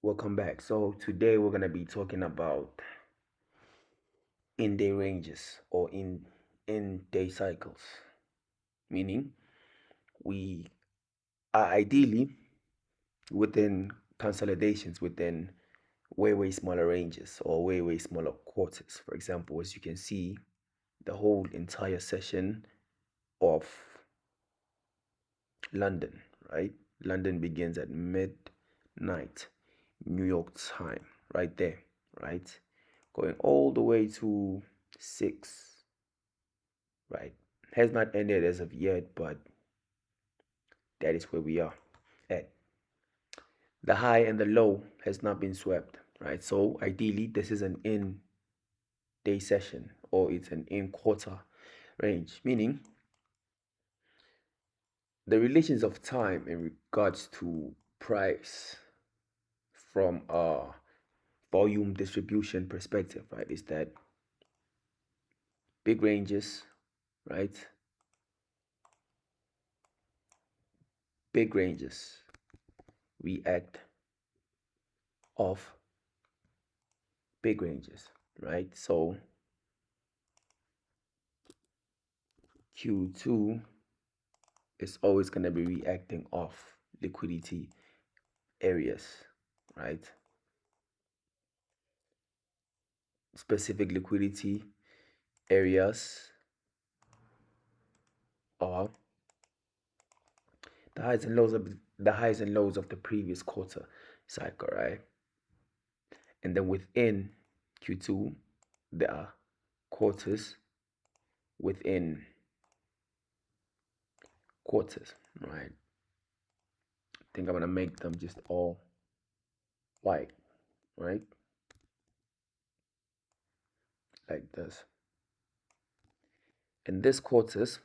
Welcome back. So today we're gonna be talking about in-day ranges or in-day cycles, meaning we are ideally within consolidations within way smaller ranges or way smaller quarters. For example, as you can see, the whole entire session of London, right? London begins at midnight, New York time, right there, right? Going all the way to 6, right? Has not ended as of yet, but that is where we are at. The high and the low has not been swept, right? So ideally, this is an in day session or it's an in quarter range, meaning the relations of time in regards to price from a volume distribution perspective, right, is that big ranges, right? Big ranges react off big ranges, right? So Q2 is always going to be reacting off liquidity areas, right? Specific liquidity areas are the highs and lows of the previous quarter cycle, right? And then within Q2, there are quarters within quarters, right? I think I'm gonna make them just all white, right? Like this. And these quarters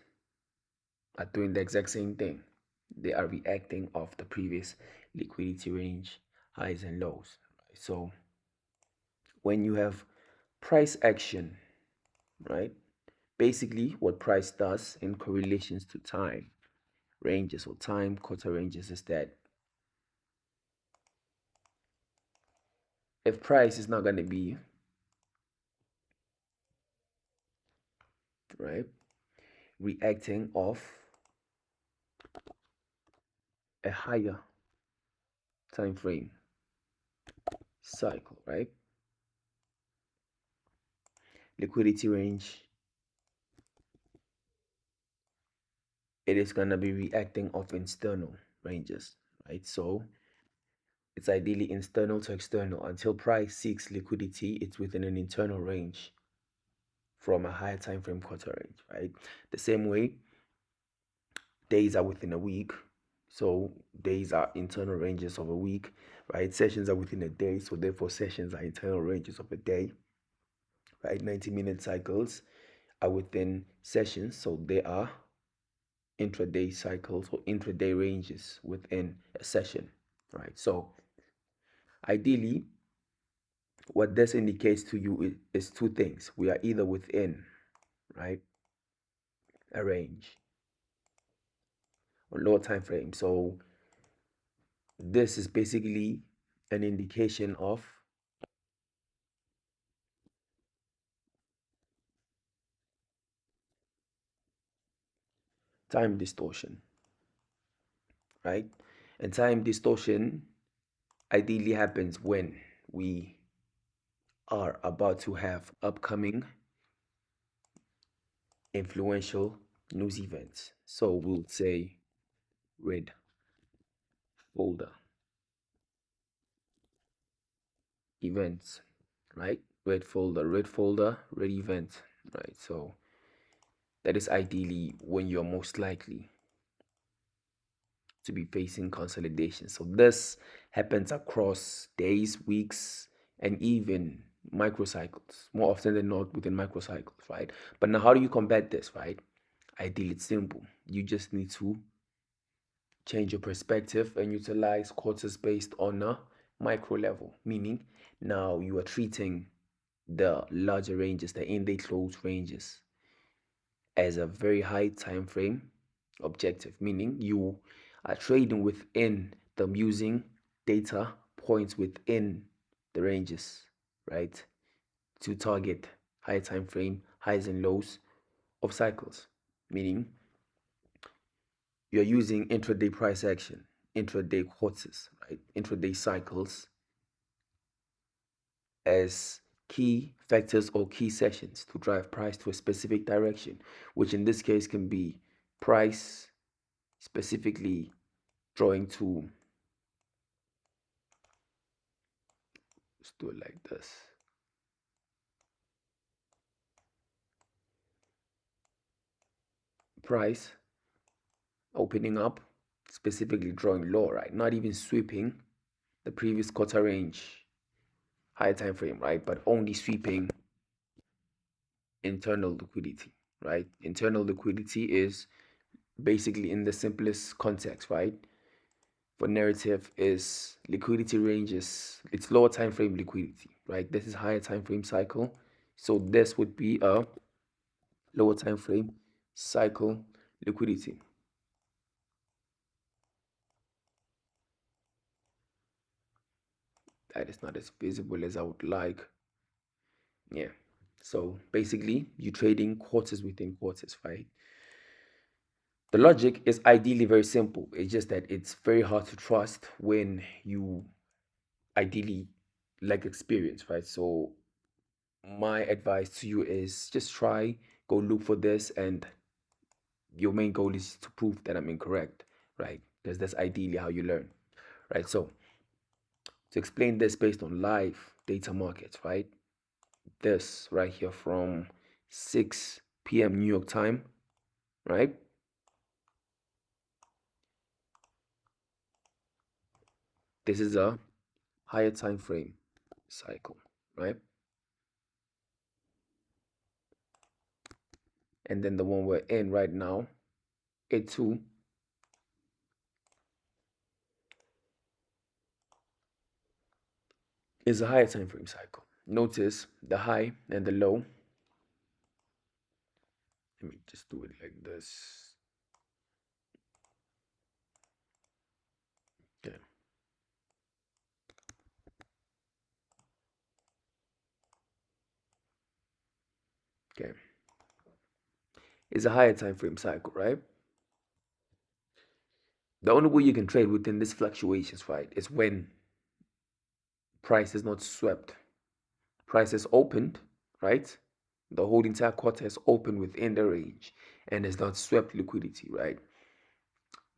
are doing the exact same thing. They are reacting off the previous liquidity range highs and lows. Right? So when you have price action, right? Basically, what price does in correlations to time ranges or time quarter ranges is that if price is not going to be right reacting off a higher time frame cycle, right? Liquidity range, it is going to be reacting off external ranges, right? So it's ideally internal to external. Until price seeks liquidity, it's within an internal range from a higher time frame quarter range, right? The same way days are within a week. So days are internal ranges of a week, right? Sessions are within a day, so therefore sessions are internal ranges of a day, right? 90-minute cycles are within sessions, so they are intraday cycles or intraday ranges within a session, right? So ideally, what this indicates to you is two things. We are either within, right, a range or lower time frame. So this is basically an indication of time distortion, right? And time distortion ideally happens when we are about to have upcoming influential news events. So we'll say red folder events, right? Red folder, red event, right? So that is ideally when you're most likely to be facing consolidation. So this happens across days, weeks, and even microcycles, more often than not within microcycles, right? But now, how do you combat this, right? Ideally, it's simple. You just need to change your perspective and utilize quarters based on a micro level, meaning now you are treating the larger ranges, the in-day close ranges, as a very high time frame objective, meaning you are trading within them using data points within the ranges, right, to target higher time frame highs and lows of cycles, meaning you're using intraday price action, intraday quarters, right, intraday cycles as key factors or key sessions to drive price to a specific direction, which in this case can be price specifically drawing to, let's do it like this, price opening up, specifically drawing low, right, not even sweeping the previous quarter range high time frame, right, but only sweeping internal liquidity, right. Internal liquidity is basically, in the simplest context, right, for narrative, is liquidity ranges, it's lower time frame liquidity, right. This is higher time frame cycle, so this would be a lower time frame cycle liquidity. That is not as visible as I would like. Yeah, so basically you're trading quarters within quarters, right. The logic is ideally very simple. It's just that it's very hard to trust when you ideally lack experience, right? So my advice to you is just try, go look for this, and your main goal is to prove that I'm incorrect, right? Because that's ideally how you learn, right? So to explain this based on live data markets, right? This right here from 6 p.m. New York time, right? This is a higher time frame cycle, right? And then the one we're in right now, it too is a higher time frame cycle. Notice the high and the low. Let me just do it like this. Okay. Okay. It's a higher time frame cycle, right? The only way you can trade within these fluctuations, right, is when price is not swept. Price is opened, right? The whole entire quarter is open within the range and is not swept liquidity, right?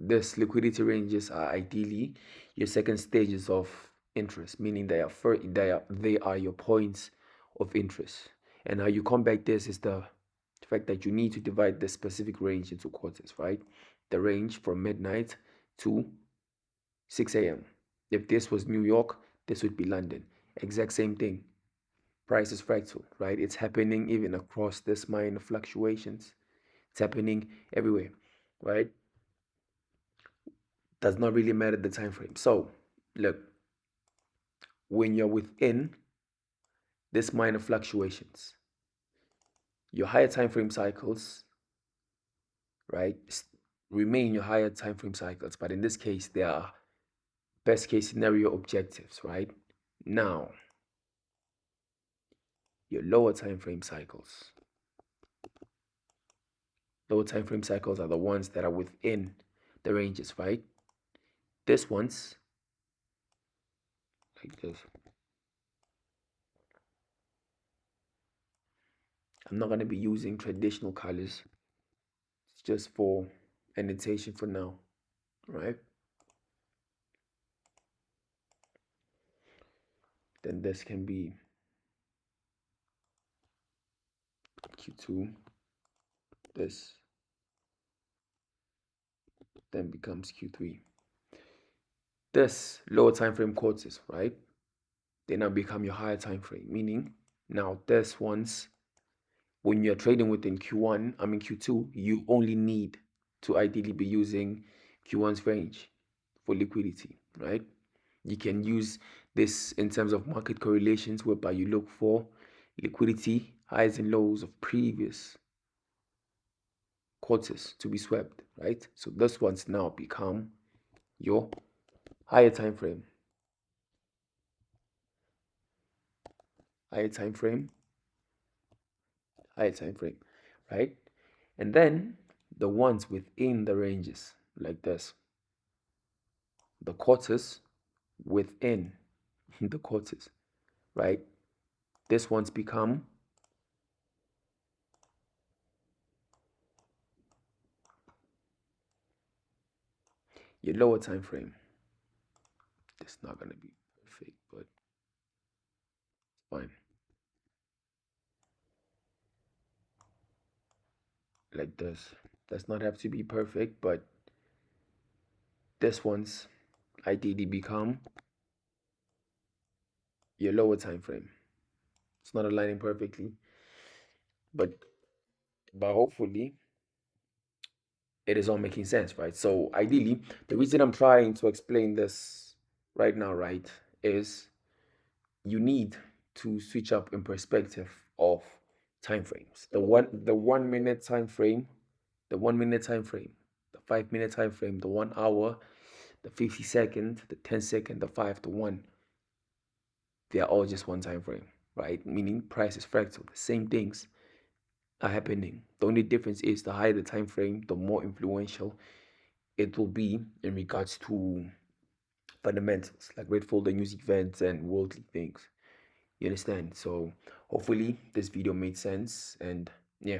This liquidity ranges are ideally your second stages of interest, meaning they are your points of interest. And how you combat this is the fact that you need to divide the specific range into quarters, right? The range from midnight to 6 a.m. If this was New York, this would be London. Exact same thing. Price is fractal, right? It's happening even across this minor fluctuations. It's happening everywhere, right? Does not really matter the time frame. So, look, when you're within this minor fluctuations, your higher time frame cycles, right, remain your higher time frame cycles, but in this case, they are best case scenario objectives, right? Now, your lower time frame cycles. Lower time frame cycles are the ones that are within the ranges, right? This one's like this. I'm not going to be using traditional colors. It's just for annotation for now, right? Then this can be Q2. This then becomes Q3. This lower time frame quarters, right? They now become your higher time frame, meaning now this one's when you're trading within Q2, you only need to ideally be using Q1's range for liquidity, right? You can use this in terms of market correlations, whereby you look for liquidity highs and lows of previous quarters to be swept, right? So this one's now become your higher time frame higher time frame, higher time frame, right? And then the ones within the ranges, like this, the quarters within the quarters, right? This one's become your lower time frame. It's not gonna be perfect, but it's fine. Like this. Does not have to be perfect, but this one's ideally become your lower time frame. It's not aligning perfectly, but hopefully it is all making sense, right? So ideally, the reason I'm trying to explain this right now, right, is you need to switch up in perspective of time frames. The 1 minute time frame, the 1 minute time frame, the 5 minute time frame, the 1 hour, the 50 second, the 10 second, the 5, the 1. They are all just one time frame, right? Meaning price is fractal. The same things are happening. The only difference is the higher the time frame, the more influential it will be in regards to fundamentals like grateful the news events and worldly things. You understand? So hopefully this video made sense, and yeah,